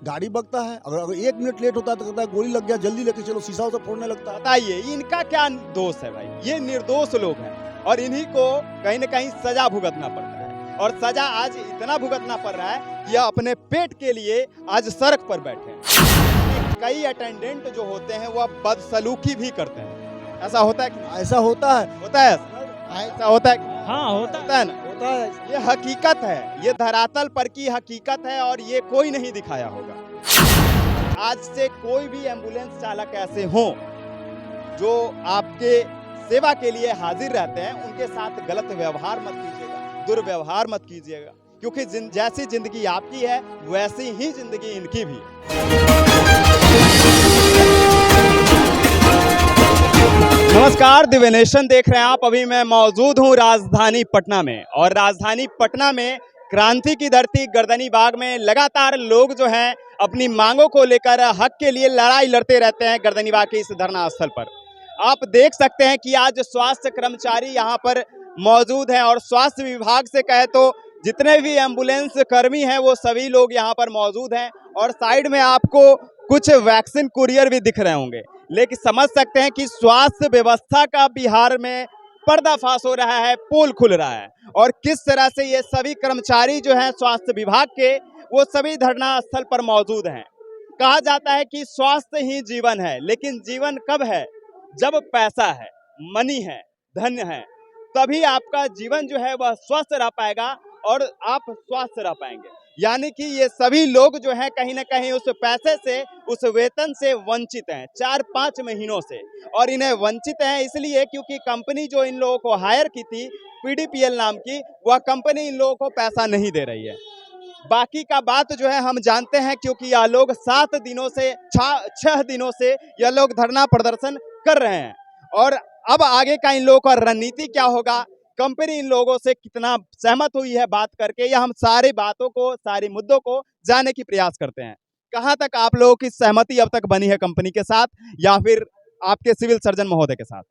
गाड़ी बकता है, अगर 1 मिनट लेट होता है तो कहता है गोली लग गया, जल्दी लेके चलो, शीशा उसे फोड़ने लगता है। बताइए इनका क्या दोष है भाई? ये निर्दोष लोग हैं और इन्हीं को कहीं न कहीं सजा भुगतना पड़ता है और सजा आज इतना भुगतना पड़ रहा है कि यह अपने पेट के लिए आज सड़क पर बैठे हैं। कई अटेंडेंट जो होते हैं वह बदसलूकी भी करते हैं। ऐसा होता है कि नहीं? ऐसा होता है। होता है ऐसा होता है कि हाँ होता होता है ना? होता है। ये हकीकत है, ये धरातल पर की हकीकत है और ये कोई नहीं दिखाया होगा। आज से कोई भी एम्बुलेंस चालक ऐसे हों जो आपके सेवा के लिए हाजिर रहते हैं, उनके साथ गलत व्यवहार मत कीजिएगा, दुर्व्यवहार मत कीजिएगा, क्योंकि जैसी जिंदगी आपकी है वैसी ही जिंदगी इनकी भी है। नमस्कार, दिव्य नेशन देख रहे हैं आप। अभी मैं मौजूद हूं राजधानी पटना में और राजधानी पटना में क्रांति की धरती गर्दनी बाग में लगातार लोग जो हैं अपनी मांगों को लेकर हक के लिए लड़ाई लड़ते रहते हैं। गर्दनी बाग के इस धरना स्थल पर आप देख सकते हैं कि आज स्वास्थ्य कर्मचारी यहाँ पर मौजूद हैं और स्वास्थ्य विभाग से कहे तो जितने भी एम्बुलेंस कर्मी हैं वो सभी लोग यहाँ पर मौजूद हैं और साइड में आपको कुछ वैक्सीन कुरियर भी दिख रहे होंगे। लेकिन समझ सकते हैं कि स्वास्थ्य व्यवस्था का बिहार में पर्दाफाश हो रहा है, पोल खुल रहा है और किस तरह से ये सभी कर्मचारी जो हैं स्वास्थ्य विभाग के वो सभी धरना स्थल पर मौजूद हैं। कहा जाता है कि स्वास्थ्य ही जीवन है, लेकिन जीवन कब है? जब पैसा है, मनी है, धन है, तभी आपका जीवन जो है वह स्वस्थ रह पाएगा और आप स्वस्थ रह पाएंगे। यानी कि ये सभी लोग जो हैं कहीं ना कहीं उस पैसे से, उस वेतन से वंचित हैं 4-5 महीनों से। और इन्हें वंचित हैं इसलिए क्योंकि कंपनी जो इन लोगों को हायर की थी पीडीपीएल नाम की, वह कंपनी इन लोगों को पैसा नहीं दे रही है। बाकी का बात जो है हम जानते हैं क्योंकि यह लोग 7 दिनों से 6 दिनों से यह लोग धरना प्रदर्शन कर रहे हैं और अब आगे का इन लोगों का रणनीति क्या होगा, कंपनी इन लोगों से कितना सहमत हुई है बात करके, या हम सारी बातों को, सारी मुद्दों को जानने की प्रयास करते हैं। कहां तक आप लोगों की सहमति अब तक बनी है कंपनी के साथ या फिर आपके सिविल सर्जन महोदय के साथ?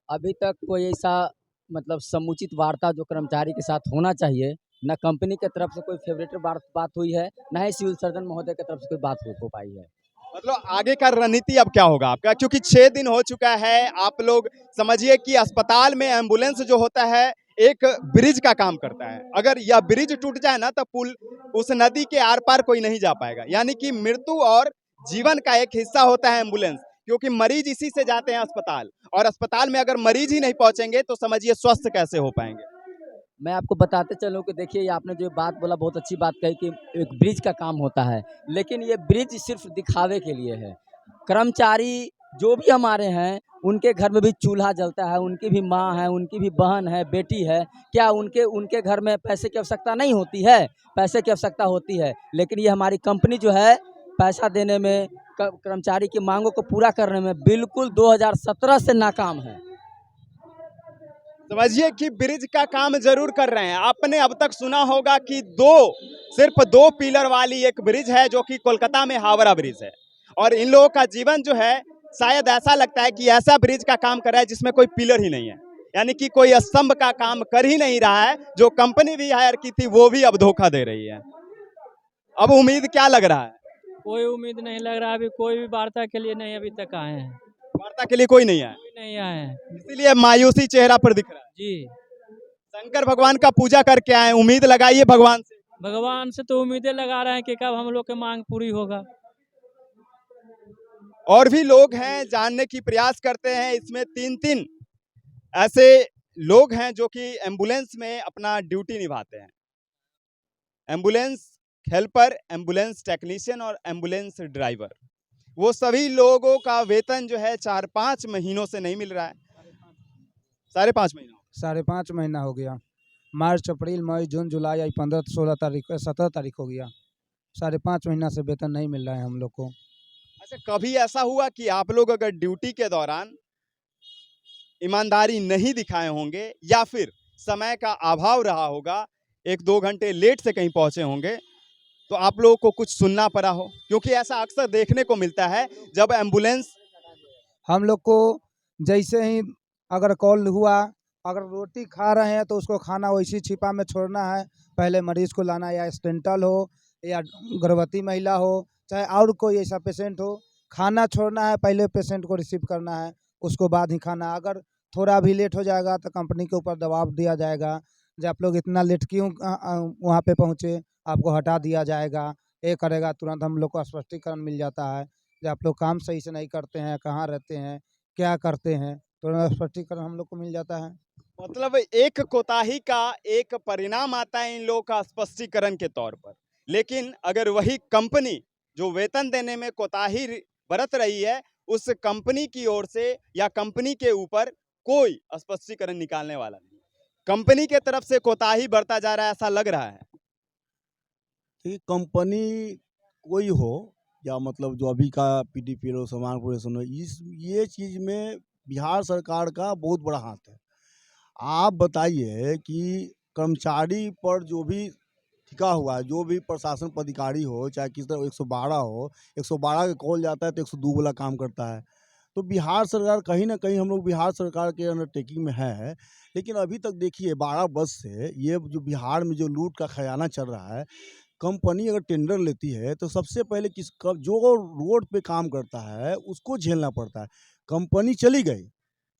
अभी तक कोई ऐसा मतलब समुचित वार्ता जो कर्मचारी के साथ होना चाहिए, न कंपनी के तरफ से कोई फेवरेटिव बात हुई है, न ही सिविल सर्जन महोदय की तरफ से कोई बात हो पाई है। मतलब आगे का रणनीति अब क्या होगा आपका? क्योंकि 6 दिन हो चुका है, आप लोग समझिए कि अस्पताल में एम्बुलेंस जो होता है एक ब्रिज का काम करता है। अगर यह ब्रिज टूट जाए ना तो पुल उस नदी के आर पार कोई नहीं जा पाएगा। यानी कि मृत्यु और जीवन का एक हिस्सा होता है एम्बुलेंस, क्योंकि मरीज इसी से जाते हैं अस्पताल और अस्पताल में अगर मरीज ही नहीं पहुंचेंगे तो समझिए स्वस्थ कैसे हो पाएंगे। मैं आपको बताते चलूँ कि देखिए, ये आपने जो बात बोला बहुत अच्छी बात कही कि एक ब्रिज का काम होता है, लेकिन ये ब्रिज सिर्फ दिखावे के लिए है। कर्मचारी जो भी हमारे हैं उनके घर में भी चूल्हा जलता है, उनकी भी माँ है, उनकी भी बहन है, बेटी है। क्या उनके घर में पैसे की आवश्यकता नहीं होती है? पैसे की आवश्यकता होती है, लेकिन ये हमारी कंपनी जो है पैसा देने में, कर्मचारी की मांगों को पूरा करने में बिल्कुल 2017 से नाकाम है। समझिए कि ब्रिज का काम जरूर कर रहे हैं। आपने अब तक सुना होगा कि सिर्फ 2 पिलर वाली एक ब्रिज है जो कि कोलकाता में हावड़ा ब्रिज है और इन लोगों का जीवन जो है शायद ऐसा लगता है कि ऐसा ब्रिज का काम कर रहा है जिसमें कोई पिलर ही नहीं है, यानी कि कोई स्तंभ का काम कर ही नहीं रहा है। जो कंपनी भी हायर की थी वो भी अब धोखा दे रही है। अब उम्मीद क्या लग रहा है? कोई उम्मीद नहीं लग रहा, अभी कोई भी वार्ता के लिए नहीं अभी तक आए हैं। वार्ता के लिए कोई नहीं है, कोई नहीं आए हैं इसीलिए मायूसी चेहरा पर दिख रहा है। जी। शंकर भगवान का पूजा करके आए, उम्मीद लगाइए भगवान से। भगवान से तो उम्मीदें लगा रहे हैं कि कब हम लोग की मांग पूरी होगा। और भी लोग हैं, जानने की प्रयास करते हैं। इसमें 3 ऐसे लोग हैं जो कि एम्बुलेंस में अपना ड्यूटी निभाते हैं। एम्बुलेंस हेल्पर, एम्बुलेंस टेक्नीशियन और एम्बुलेंस ड्राइवर, वो सभी लोगों का वेतन जो है 4-5 महीनों से नहीं मिल रहा है। 5.5 महीना 5.5 महीना हो गया। मार्च, अप्रैल, मई, जून, जुलाई, आई 15, 16 तारीख, 17 तारीख हो गया। 5.5 महीना से वेतन नहीं मिल रहा है हम लोग को। अच्छा, कभी ऐसा हुआ कि आप लोग अगर ड्यूटी के दौरान ईमानदारी नहीं दिखाए होंगे या फिर समय का अभाव रहा होगा, 1-2 घंटे लेट से कहीं पहुंचे होंगे, तो आप लोगों को कुछ सुनना पड़ा हो? क्योंकि ऐसा अक्सर देखने को मिलता है जब एम्बुलेंस, हम लोग को जैसे ही अगर कॉल हुआ, अगर रोटी खा रहे हैं तो उसको खाना वैसी छिपा में छोड़ना है। पहले मरीज को लाना, या स्टेंटल हो या गर्भवती महिला हो, चाहे और कोई ऐसा पेशेंट हो, खाना छोड़ना है, पहले पेशेंट को रिसीव करना है, उसको बाद ही खाना। अगर थोड़ा भी लेट हो जाएगा तो कंपनी के ऊपर दबाव दिया जाएगा, जो आप लोग इतना लेट क्यों वहाँ पे पहुँचे, आपको हटा दिया जाएगा। ये करेगा, तुरंत हम लोग को स्पष्टीकरण मिल जाता है कि आप लोग काम सही से नहीं करते हैं, कहाँ रहते हैं, क्या करते हैं, तुरंत स्पष्टीकरण हम लोग को मिल जाता है। मतलब एक कोताही का एक परिणाम आता है इन लोगों का स्पष्टीकरण के तौर पर, लेकिन अगर वही कंपनी जो वेतन देने में कोताही बरत रही है, उस कंपनी की ओर से या कंपनी के ऊपर कोई स्पष्टीकरण निकालने वाला नहीं, कंपनी के तरफ से कोताही बरता जा रहा है, ऐसा लग रहा है। कि कंपनी कोई हो या मतलब जो अभी का पीडीपीएल सामान प्रोडक्शन हो, इस ये चीज़ में बिहार सरकार का बहुत बड़ा हाथ है। आप बताइए कि कर्मचारी पर जो भी टिका हुआ है, जो भी प्रशासन पदाधिकारी हो, चाहे किस तरह 112 हो, 112 का कॉल जाता है तो 102 वाला काम करता है। तो बिहार सरकार कहीं ना कहीं, हम लोग बिहार सरकार के अंडरटेकिंग में है, लेकिन अभी तक देखिए 12 वर्ष से ये जो बिहार में जो लूट का खजाना चल रहा है, कंपनी अगर टेंडर लेती है तो सबसे पहले जो रोड पे काम करता है उसको झेलना पड़ता है। कंपनी चली गई,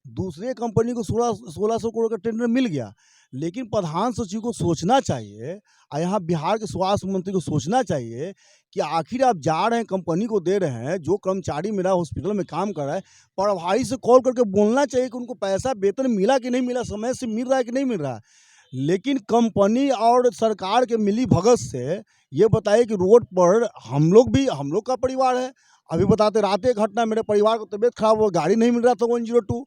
दूसरे कंपनी को 1600 करोड़ का टेंडर मिल गया, लेकिन प्रधान सचिव को सोचना चाहिए और यहाँ बिहार के स्वास्थ्य मंत्री को सोचना चाहिए कि आखिर आप जा रहे हैं, कंपनी को दे रहे हैं, जो कर्मचारी मेरा हॉस्पिटल में काम कर रहा है, प्रभारी से कॉल करके बोलना चाहिए कि उनको पैसा वेतन मिला कि नहीं मिला, समय से मिल रहा है कि नहीं मिल रहा है। लेकिन कंपनी और सरकार के मिली भगत से ये बताइए कि रोड पर हम लोग का परिवार है। अभी बताते रात एक घटना, मेरे परिवार को तबीयत खराब हो, गाड़ी नहीं मिल रहा था 102।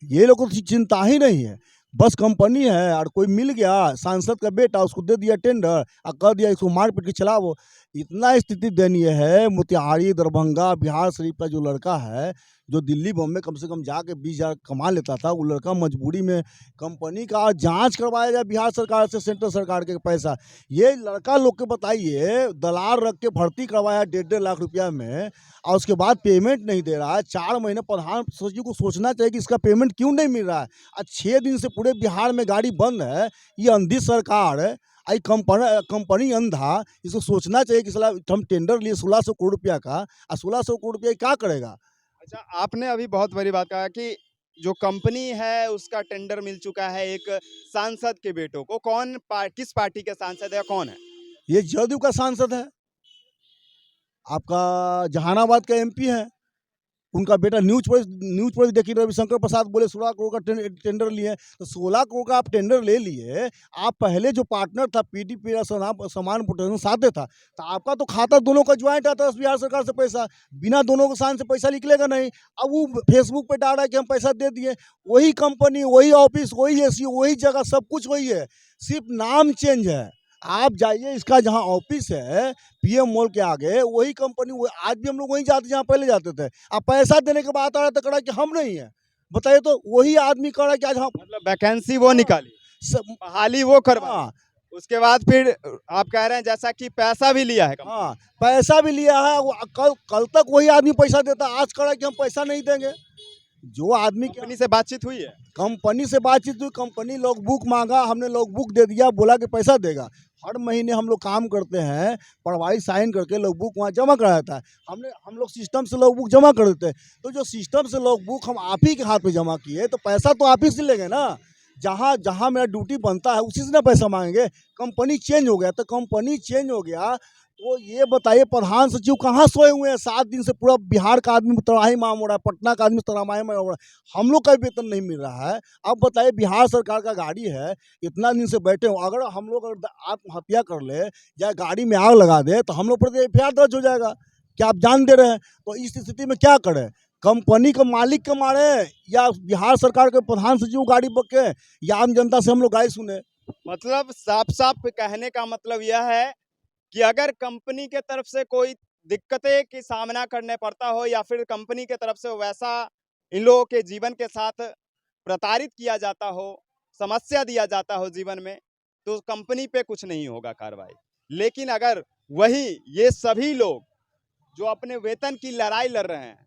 ये लोगों को चिंता ही नहीं है, बस कंपनी है और कोई मिल गया सांसद का बेटा, उसको दे दिया टेंडर और कह दिया इसको मार पीट के चलाओ। इतना स्थिति दयनीय है। मोतिहारी, दरभंगा, बिहार शरीफ का जो लड़का है, जो दिल्ली बॉम्बे कम से कम जाके 20,000 कमा लेता था, वो लड़का मजबूरी में कंपनी का जांच करवाया जाए बिहार सरकार से, सेंट्रल सरकार के पैसा। ये लड़का लोग के बताइए, दलाल रख के भर्ती करवाया 1.5 लाख रुपया में, और उसके बाद पेमेंट नहीं दे रहा है। 4 महीने प्रधान सचिव को सोचना चाहिए कि इसका पेमेंट क्यों नहीं मिल रहा है। आज 6 दिन से पूरे बिहार में गाड़ी बंद है। ये अंधी सरकार है, आई कंपनी अंधा। इसको सोचना चाहिए कि साला हम टेंडर लिए 1600 करोड़ रुपया का, और 1600 करोड़ रुपया क्या करेगा। अच्छा, आपने अभी बहुत बड़ी बात कहा कि जो कंपनी है उसका टेंडर मिल चुका है एक सांसद के बेटों को। किस पार्टी के सांसद है, कौन है? ये जदयू का सांसद है, आपका जहानाबाद का एमपी है। उनका बेटा न्यूज पर देखिए, रविशंकर प्रसाद बोले 16 करोड़ का टेंडर लिए। तो 16 करोड़ का आप टेंडर ले लिए, आप पहले जो पार्टनर था पीडीपीएल सामान प्रोडक्शन साथे था, तो आपका तो खाता दोनों का ज्वाइंट आता है बिहार सरकार से पैसा, बिना दोनों के साथ से पैसा निकलेगा नहीं। अब वो फेसबुक पे डाल रहा है कि हम पैसा दे दिए। वही कंपनी, वही ऑफिस, वही एसी, वही जगह, सब कुछ वही है, सिर्फ नाम चेंज है। आप जाइए, इसका जहाँ ऑफिस है पीएम मॉल के आगे, वही कंपनी, आज भी हम लोग वहीं जाते जहाँ पहले जाते थे। अब पैसा देने के बाद आ रहा था, कह रहा कि हम नहीं है। बताइए, तो वही आदमी कह रहा कि आज हम, मतलब वैकेंसी वो निकाली, बहाली वो करवा, हाँ उसके बाद फिर आप कह रहे हैं जैसा कि पैसा भी लिया है कंपनी। हाँ, पैसा भी लिया है। कल तक वही आदमी पैसा देता, आज कह रहा कि हम पैसा नहीं देंगे। जो आदमी कंपनी से बातचीत हुई है, कंपनी से बातचीत हुई, कंपनी लॉग बुक मांगा, हमने लॉग बुक दे दिया, बोला कि पैसा देगा। हर महीने हम लोग काम करते हैं, पढ़वाई साइन करके लॉग बुक वहाँ जमा करा जाता है। हम लोग सिस्टम से लॉग बुक जमा कर देते हैं। तो जो सिस्टम से लॉग बुक हम आप ही के हाथ में जमा किए, तो पैसा तो आप ही से लेंगे ना। जहाँ जहाँ मेरा ड्यूटी बनता है उसी से ना पैसा मांगेंगे। कंपनी चेंज हो गया, तो कंपनी चेंज हो गया तो ये बताइए प्रधान सचिव कहाँ सोए हुए हैं? 7 दिन से पूरा बिहार का आदमी तबाही माम हो रहा है, पटना का आदमी तबाही माम हो रहा है, हम लोग का वेतन नहीं मिल रहा है। अब बताइए, बिहार सरकार का गाड़ी है, इतना दिन से बैठे हो, अगर हम लोग आत्महत्या कर ले या गाड़ी में आग लगा दे तो हम लोग पर एफआईआर दर्ज हो जाएगा। क्या आप जान दे रहे हैं? तो इस स्थिति में क्या करें? कंपनी के मालिक के मारे, या बिहार सरकार के प्रधान सचिव गाड़ी बके, या आम जनता से हम लोग गाड़ी सुने? मतलब साफ साफ कहने का मतलब यह है कि अगर कंपनी के तरफ से कोई दिक्कतें की सामना करने पड़ता हो, या फिर कंपनी के तरफ से वैसा इन लोगों के जीवन के साथ प्रताड़ित किया जाता हो, समस्या दिया जाता हो जीवन में, तो कंपनी पे कुछ नहीं होगा कार्रवाई। लेकिन अगर वही ये सभी लोग जो अपने वेतन की लड़ाई लड़ रहे हैं,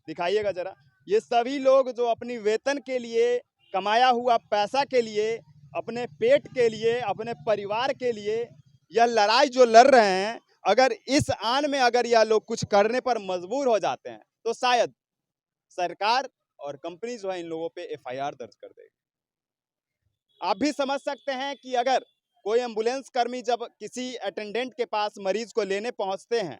दिखाइएगा जरा, ये सभी लोग जो अपनी वेतन के लिए, कमाया हुआ पैसा के लिए, अपने पेट के लिए, अपने परिवार के लिए यह लड़ाई जो लड़ रहे हैं, अगर इस आन में अगर यह लोग कुछ करने पर मजबूर हो जाते हैं तो शायद सरकार और कंपनी जो है इन लोगों पे एफआईआर दर्ज कर देगी। आप भी समझ सकते हैं कि अगर कोई एम्बुलेंस कर्मी जब किसी अटेंडेंट के पास मरीज को लेने पहुंचते हैं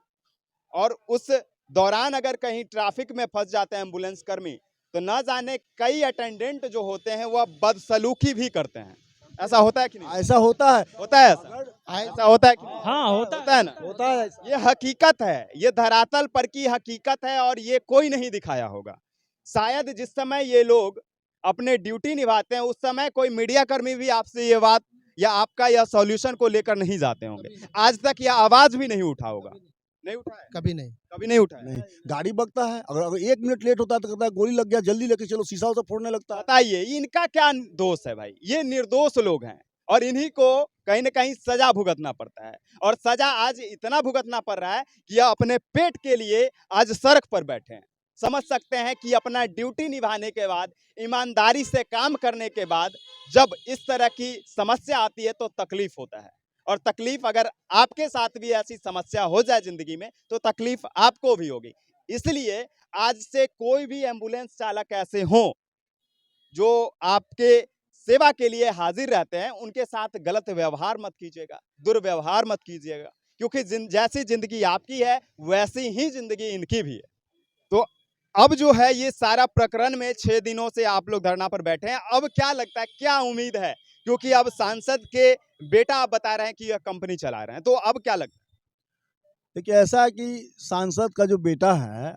और उस दौरान अगर कहीं ट्रैफिक में फंस जाते हैं एम्बुलेंस कर्मी, तो ना जाने कई अटेंडेंट जो होते हैं वह बदसलूकी भी करते हैं। ऐसा होता है कि नहीं? ऐसा होता है। होता है ऐसा होता है कि नहीं? हाँ होता होता है ना? होता है। ये हकीकत है, ये धरातल पर की हकीकत है और ये कोई नहीं दिखाया होगा। शायद जिस समय ये लोग अपने ड्यूटी निभाते हैं उस समय कोई मीडिया कर्मी भी आपसे ये बात या आपका यह सॉल्यूशन को लेकर नहीं जाते होंगे। आज तक यह आवाज भी नहीं उठा होगा। नहीं उठा है? कभी नहीं। कभी नहीं उठा है। नहीं, गाड़ी बकता है, अगर 1 मिनट लेट होता है तो कहता है गोली लग गया, जल्दी लेके चलो, शीशा उसा फोड़ने लगता है। बताइए इनका क्या दोष है भाई? ये निर्दोष लोग हैं और इन्हीं को कहीं ना कहीं सजा भुगतना पड़ता है और सजा आज इतना भुगतना पड़ रहा है कि यह अपने पेट के लिए आज सड़क पर बैठे हैं। समझ सकते हैं कि अपना ड्यूटी निभाने के बाद, ईमानदारी से काम करने के बाद जब इस तरह की समस्या आती है तो तकलीफ होता है और तकलीफ अगर आपके साथ भी ऐसी समस्या हो जाए जिंदगी में तो तकलीफ आपको भी होगी। इसलिए आज से कोई भी एम्बुलेंस चालक ऐसे हों जो आपके सेवा के लिए हाजिर रहते हैं, उनके साथ गलत व्यवहार मत कीजिएगा, दुर्व्यवहार मत कीजिएगा, क्योंकि जैसी जिंदगी आपकी है वैसी ही जिंदगी इनकी भी है। तो अब जो है ये सारा प्रकरण में 6 दिनों से आप लोग धरना पर बैठे हैं। अब क्या लगता है, क्या उम्मीद है? क्योंकि अब सांसद के बेटा आप बता रहे हैं कि यह कंपनी चला रहे हैं, तो अब क्या लगता है? देखिए ऐसा है कि सांसद का जो बेटा है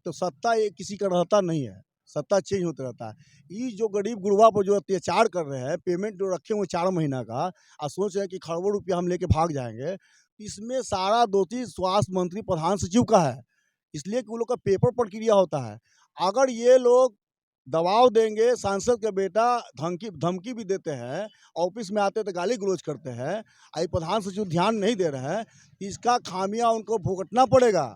तो सत्ता ये किसी का रहता नहीं है, सत्ता चेंज होता रहता है। ये जो गरीब गुरबा पर जो अत्याचार कर रहे हैं, पेमेंट जो रखे हुए 4 महीना का और सोच रहे हैं कि खरबों रुपया हम लेके भाग जाएंगे, इसमें सारा दोषी स्वास्थ्य मंत्री प्रधान सचिव का है, इसलिए कि वो लोग का पेपर प्रक्रिया होता है। अगर ये लोग दबाव देंगे, सांसद का बेटा धमकी भी देते हैं, ऑफिस में आते तो गाली गलौज करते हैं, आई प्रधान सचिव ध्यान नहीं दे रहे हैं, इसका खामियां उनको भुगतना पड़ेगा।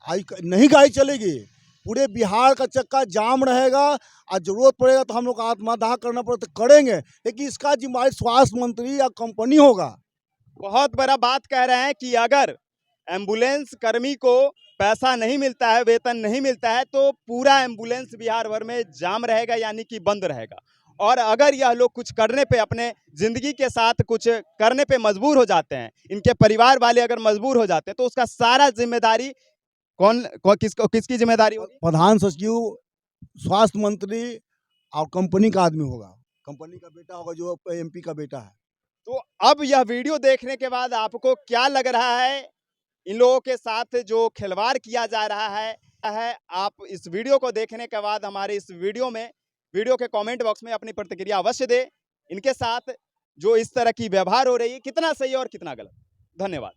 आई नहीं गाड़ी चलेगी, पूरे बिहार का चक्का जाम रहेगा और जरूरत पड़ेगा तो हम लोग आत्मदाह करना पड़े तो करेंगे, लेकिन इसका जिम्मेदारी स्वास्थ्य मंत्री या कंपनी होगा। बहुत बड़ा बात कह रहे हैं कि अगर एम्बुलेंस कर्मी को पैसा नहीं मिलता है, वेतन नहीं मिलता है, तो पूरा एम्बुलेंस बिहार भर में जाम रहेगा, यानी कि बंद रहेगा। और अगर यह लोग कुछ करने पे, अपने जिंदगी के साथ कुछ करने पे मजबूर हो जाते हैं, इनके परिवार वाले अगर मजबूर हो जाते हैं, तो उसका सारा जिम्मेदारी किसकी जिम्मेदारी होगी? प्रधान सचिव, स्वास्थ्य मंत्री और कंपनी का आदमी होगा, कंपनी का बेटा होगा जो एमपी का बेटा है। तो अब यह वीडियो देखने के बाद आपको क्या लग रहा है? इन लोगों के साथ जो खिलवाड़ किया जा रहा है, आप इस वीडियो को देखने के बाद हमारे इस वीडियो के कमेंट बॉक्स में अपनी प्रतिक्रिया अवश्य दें। इनके साथ जो इस तरह की व्यवहार हो रही है, कितना सही और कितना गलत। धन्यवाद।